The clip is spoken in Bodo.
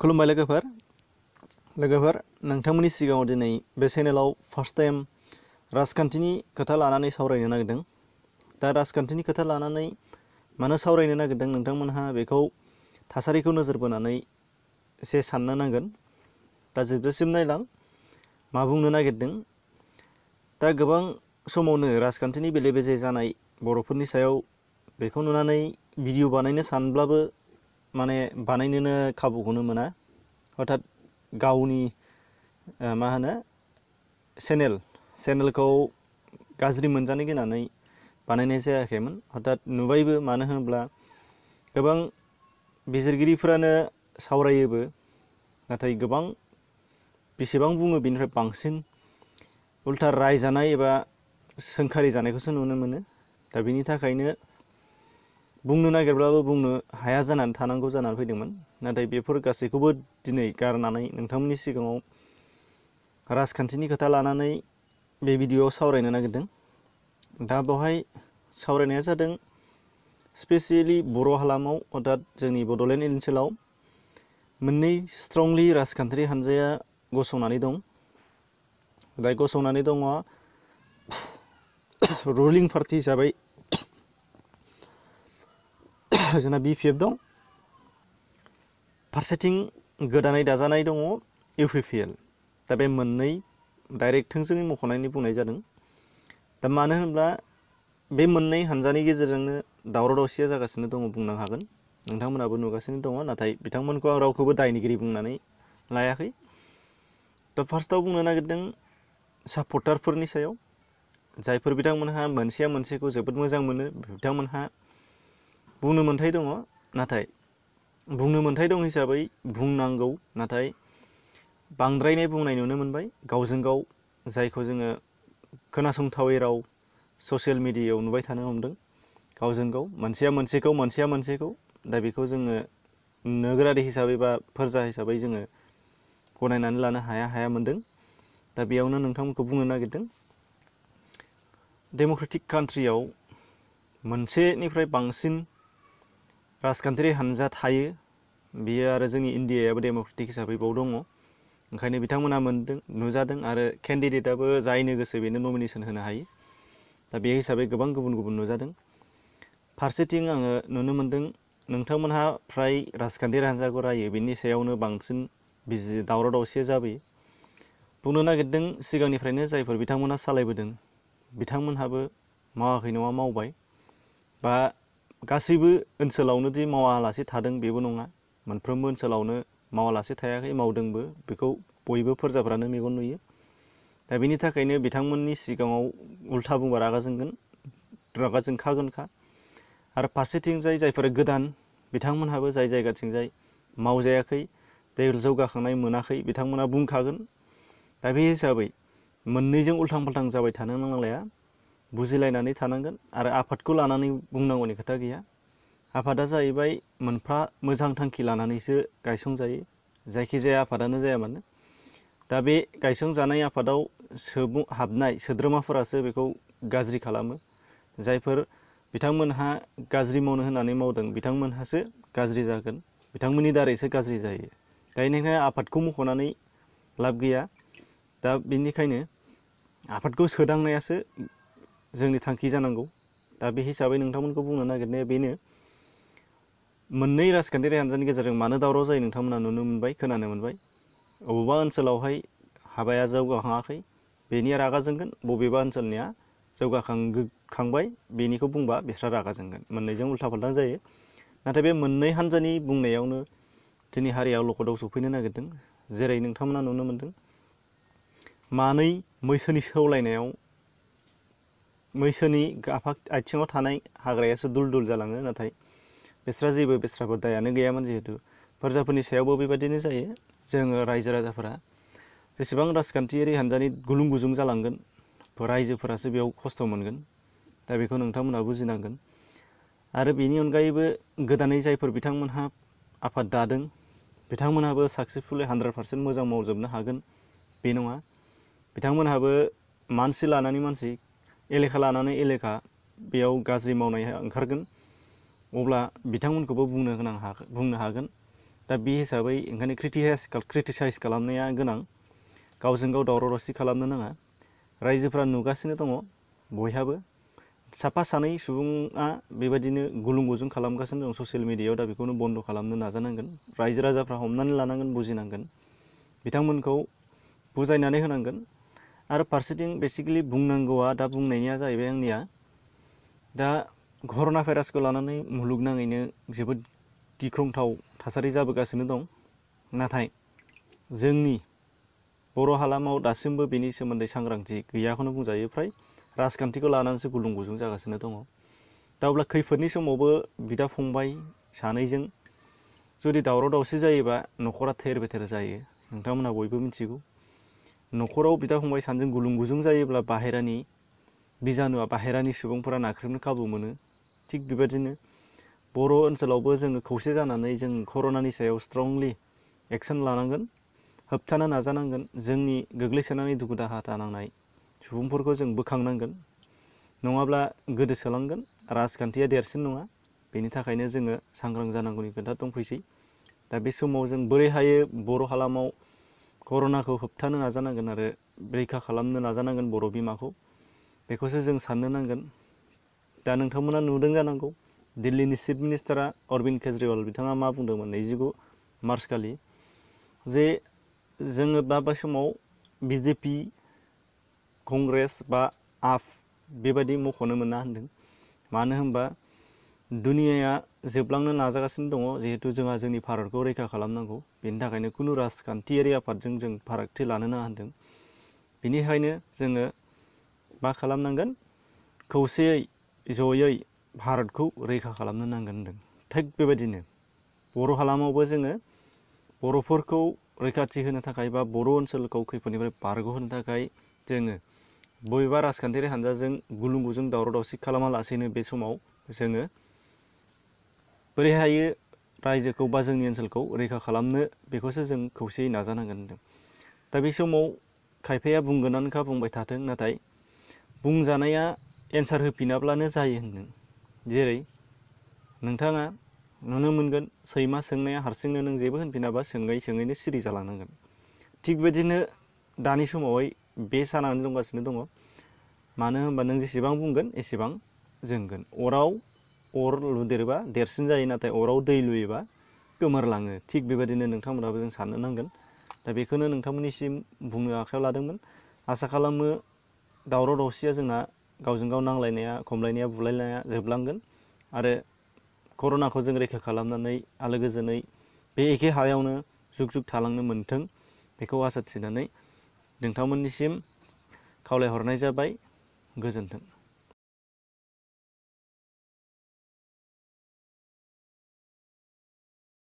खुलुमबाय लोगोफोर नोंथांमोननि सिगाङाव दिनै बे चेनेलाव फार्स्ट टाइम राजखान्थिनि खोथा लानानै सावरायनो नागिरदों। दा राजखान्थिनि खोथा लानानै मानो सावरायनो नागिरदों नोंथांमोनहा बेखौ थासारिखौ नोजोर बोनानै एसे साननो नांगोन। दा जोबजासिम नायलां मा बुंनो नागिरदों। दा गोबां समावनो राजखान्थिनि बेले-बेजे जानाय बर'फोरनि सायाव बेखौ नुनानै भिडिअ बानायनो सानब्लाबो माने बानायनोनो खाबुखौनो मोना। हठात गावनि मा होनो चेनेलखौ गाज्रि मोनजानो गिनानै बानायनाय जायाखैमोन। हठात नुबायबो, मानो होनोब्ला गोबां बिजिरगिरिफोरानो सावरायोबो, नाथाय गोबां बेसेबां बुङो बेनिफ्राय बांसिन उल्था रायजानाय एबा सोंखारि जानायखौसो नुनो मोनो। दा बेनि थाखायनो बुंनो नागिरब्लाबो बुंनो हाया जानानै थानांगौ जानानै फैदोंमोन। नाथाय बेफोर गासैखौबो दिनै गारनानै नोंथांमोननि सिगाङाव राजखान्थिनि खोथा लानानै बे भिडिअआव सावरायनो नागिरदों। दा बेवहाय सावरायनाया जादों स्पेसियेलि बर' हालामाव, अर्थात जोंनि बड'लेण्ड ओनसोलाव मोननै स्ट्रंलि राजखान्थियारि हानजाया गसंनानै दं। दा गसंनानै दङ रुलिं पार्टि हिसाबै जोंना BPF दं, फारसेथिं गोदानै दाजानाय दङ UPPL। दा बे मोननै डाइरेक्ट थोंजोङै मख'नानै बुंनाय जादों। दा मानो होनोब्ला बे मोननै हानजानि गेजेरजोंनो दावराव-दावसिया जागासिनो दङ बुंनो हागोन। नोंथांमोनाबो नुगासिनो दङ, नाथाय बिथांमोनखौ आं रावखौबो दायनिगिरि बुंनानै लायाखै। दा फार्स्टआव बुंनो नागिरदों सापर्टारफोरनि सायाव, जायफोर बिथांमोनहा मोनसेया मोनसेखौ जोबोद मोजां मोनो, बिथांमोनहा बुंनो मोन्थाय दङ। नाथाय बुंनो मोन्थाय दं हिसाबै बुंनांगौ, नाथाय बांद्रायनाय बुंनाय नुनो मोनबाय। गावजों गाव जायखौ जोङो खोनासंथावै राव ससियेल मिडियायाव नुबाय थानो हमदों, गावजों गाव मोनसेया मोनसेखौ दा बेखौ जोङो नोगोरारि हिसाबै बा फोरजा हिसाबै जोङो गनायनानै लानो हाया मोनदों। दा बेयावनो नोंथांमोनखौ बुंनो नागिरदों, डेम'क्रेटिक कान्ट्रियाव मोनसेनिफ्राय बांसिन राजखान्थियारि हानजा थायो। बियो आरो जोंनि इन्डियायाबो डेम'क्रेटिक हिसाबै बाव दङ। ओंखायनो बिथांमोना नुजादों आरो केन्डिडेटआबो जायनो गोसो बेनो नमिनेसन होनो हायो। दा बे हिसाबै गोबां गुबुन गुबुन नुजादों। फारसेथिं आङो नुनो मोनदों नोंथांमोनहा फ्राय राजखान्थियारि हानजाखौ रायो, बेनि सायावनो बांसिन दावराव-दावसिया जाबोयो। बुंनो नागिरदों सिगांनिफ्रायनो जायफोर बिथांमोनहा सालायबोदों बिथांमोनहाबो मावाखै नङा मावबाय, बा गासैबो ओनसोलावनो दि मावालासे थादों बेबो नङा। मोनफ्रोमबो ओनसोलावनो मावालासे थायाखै, मावदोंबो। बेखौ बयबो फोरजाफ्रानो मेगन नुयो। दा बेनि थाखायनो बिथांमोननि सिगाङाव उल्था बुंबा रागा जोंखागोनखा। आरो फारसेथिंजाय जायफोरा गोदान बिथांमोनहाबो जाय जायगाथिंजाय मावजायाखै, जौगाखांनाय मोनाखै, बिथांमोना बुंखागोन। दा बे हिसाबै मोननैजों उल्थां-फाल्थां जाबाय थानो नांलाया, बुजिलायनानै थानांगोन। आरो आफादखौ लानानै बुंनांगौनि खोथा गैया। आफादा जाहैबाय मोनफा मोजां थांखि लानानैसो गायसंजायो, जायखिजाया आफादानो जाया मानो। दा बे गायसंजानाय आफादाव हाबनाय सोद्रोमाफोरासो बेखौ गाज्रि खालामो। जायफोर बिथांमोनहा गाज्रि मावनो होननानै मावदों बिथांमोनहासो गाज्रि जागोन, बिथांमोननि दारैसो गाज्रि जायो। दा बेनिखायनो आफादखौ मख'नानै लाब गैया। दा बेनिखायनो आफादखौ सोदांनायासो जोंनि थांखि जानांगौ। दा बे हिसाबै नोंथांमोनखौ बुंनो नागिरनाया बेनो, मोननै राजखान्थियारि हानजानि गेजेरजों मानो दावराव जायो नोंथांमोना नुनो मोनबाय, खोनानो मोनबाय। बबेबा ओनसोलावहाय हाबाया जौगाखाङाखै, बेनिया रागा जोंगोन। बबेबा ओनसोलनिया जौगाखांबाय, बेनिखौ बुंबा बिस्रा रागा जोंगोन। मोननैजों उल्था-फाल्थां जायो। नाथाय बे मोननै हानजानि बुंनायावनो जोंनि हारिया अलखदाव सफैनो नागिरदों। जेरै नोंथांमोना नुनो मोनदों, मानै मैसोनि सौलायनायाव मैसोनि आथिङाव थानाय हाग्रायासो दुल-दुल जालाङो, नाथाय बिस्राफोर दायानो गैयामोन। जिहेतु फोरजाफोरनि सायावबो बेबायदिनो जायो। जोङो रायजो-राजाफोरा जेसेबां राजखान्थियारि हानजानि गुलुं-गुजुं जालांगोन, रायजोफोरासो बेयाव खस्थ' मोनगोन। दा बेखौ नोंथांमोना बुजिनांगोन। आरो बेनि अनगायैबो गोदानै जायफोर बिथांमोनहा आफाद दादों, बिथांमोनहाबो साक्सेसफुलि 100% मोजां मावजोबनो हागोन बे नङा। बिथांमोनहाबो मानसि लानानै मानसि, एलेखा लानानै एलेखा बेयाव गाज्रि मावनाय ओंखारगोन। अब्ला बिथांमोनखौबो बुंनो हागोन। दा बे हिसाबै ओंखायनो क्रिटिसाइज खालामनाया गोनां, गावजों गाव दावराव दावसि खालामनो नाङा। रायजोफ्रा नुगासिनो दङ बयहाबो, साफा सानै सुबुङा बेबायदिनो गुलुं गुजुं खालामगासिनो दं ससियेल मिडियायाव। दा बेखौनो बन्द' खालामनो नाजानांगोन, रायजो राजाफ्रा हमनानै लानांगोन, बुजिनांगोन, बिथांमोनखौ बुजायनानै होनांगोन। आरो फारसेथिं बेसिकेलि बुंनांगौआ दा बुंनाया जाहैबाय आंनिया, दा कर'ना भाइरासखौ लानानै मुलुगनाङैनो जोबोद गिख्रंथाव थासारि जाबोगासिनो दं। नाथाय जोंनि बर' हालामाव दासिमबो बेनि सोमोन्दै सांग्रांथि गैयाखौनो बुंजायो। फ्राय राजखान्थिखौ लानानैसो गुलुं गुजुं जागासिनो दङ। दा अब्ला खैफोदनि समावबो बिदा फंबाय सानैजों जुदि दावराव दावसि जायोबा न'खरा थेर बेथेर जायो, नोंथांमोनहा बयबो मिथिगौ। न'खराव बिदा फंबाय सानैजों गुलुं गुजुं जायोब्ला बाहेरानि बिजानुआ, बाहेरानि सुबुंफोरा नाख्रेबनो खाबु मोनो। थिग बेबायदिनो बर' ओनसोलावबो जोङो खौसे जानानै जों कर'नानि सायाव स्ट्रंलि एक्सन लानांगोन, होबथानो नाजानांगोन। जोंनि गोग्लैसोनानै दुखु दाहा नांनाय सुबुंफोरखौ जों बोखांनांगोन, नङाब्ला गोदोसोलांगोन। राजखान्थिया देरसिन नङा, बेनि थाखायनो जोङो सांग्रां जानांगौनि खोथा दंफैसै। दा बे समाव जों बोरै हायो बर' हालामाव कर'नाखौ होबथानो नाजानांगोन आरो रैखा खालामनो नाजानांगोन बर' बिमाखौ, बेखौसो जों साननो नांगोन। दा नोंथांमोना नुदों जानांगौ, दिल्लीनि चिफ मिनिस्टारा अरबिन्द केजरिवाल बिथाङा मा बुंदोंमोन 29 मार्च खालि, जे जोङो दा समाव बिजेपि, कंग्रेस बा आप बेबायदि मख'नो मोना होनदों। मानो होनबा दुनियाया जोबलांनो नाजागासिनो दङ, जिहेतु जोंहा जोंनि भारतखौ रैखा खालामनांगौ। बेनि थाखायनो खुनु राजखान्थियारि आफादजों जों फारागथि लानो नाङा होनदों। बेनिखायनो जोङो मा खालामनांगोन, खौसेयै जयै भारतखौ रैखा खालामनो नांगोन होनदों। थिग बेबायदिनो बर' हालामावबो जोङो बर'फोरखौ रैखाथि होनो थाखाय बा बर' ओनसोलखौ खैफोदनिफ्राय बारग'होनो थाखाय जोङो बबेबा राजखान्थियारि हानजाजों गुलुं गुजुं दावराव दावसि खालामालासेनो बे समाव जोङो बोरै हायो रायजोखौ बा जोंनि ओनसोलखौ रैखा खालामनो, बेखौसो जों खौसेयै नाजानांगोन होनदों। दा बे समाव खायफाया बुंगोनानोखा, बुंबाय थाथों, नाथाय बुंजानाया एन्सार होफिनाब्लानो जायो होनदों। जेरै नोंथाङा नुनो मोनगोन, सैमा सोंनाया हारसिंनो नों जेबो होनफिनाबा सोङै सोङैनो सिरि जालांनांगोन। थिग बेबायदिनो दानि समावहाय बे जानानै दंगासिनो दङ। मानो होनबा नों जेसेबां बुंगोन एसेबां जोंगोन। अराव अर लुदेरबा देरसिन जायो, नाथाय अराव दै लुयोबा गोमोरलाङो। थिग बेबायदिनो नोंथांमोनाबो जों साननो नांगोन। दा बेखौनो नोंथांमोननिसिम बुंनो आखायाव लादोंमोन। आसा खालामो दावराव दावसिया जोंना, गावजों गाव नांलायनाया, खमलायनाया, बुलायनाया जोबलांगोन आरो कर'नाखौ जों रैखा खालामनानै आलो गोजोनै बे एखे हायावनो जुग जुग थालांनो मोन्थों, बेखौ आसा थिनानै नोंथांमोननिसिम खावलायहरनाय जाबाय। गोजोन्थों।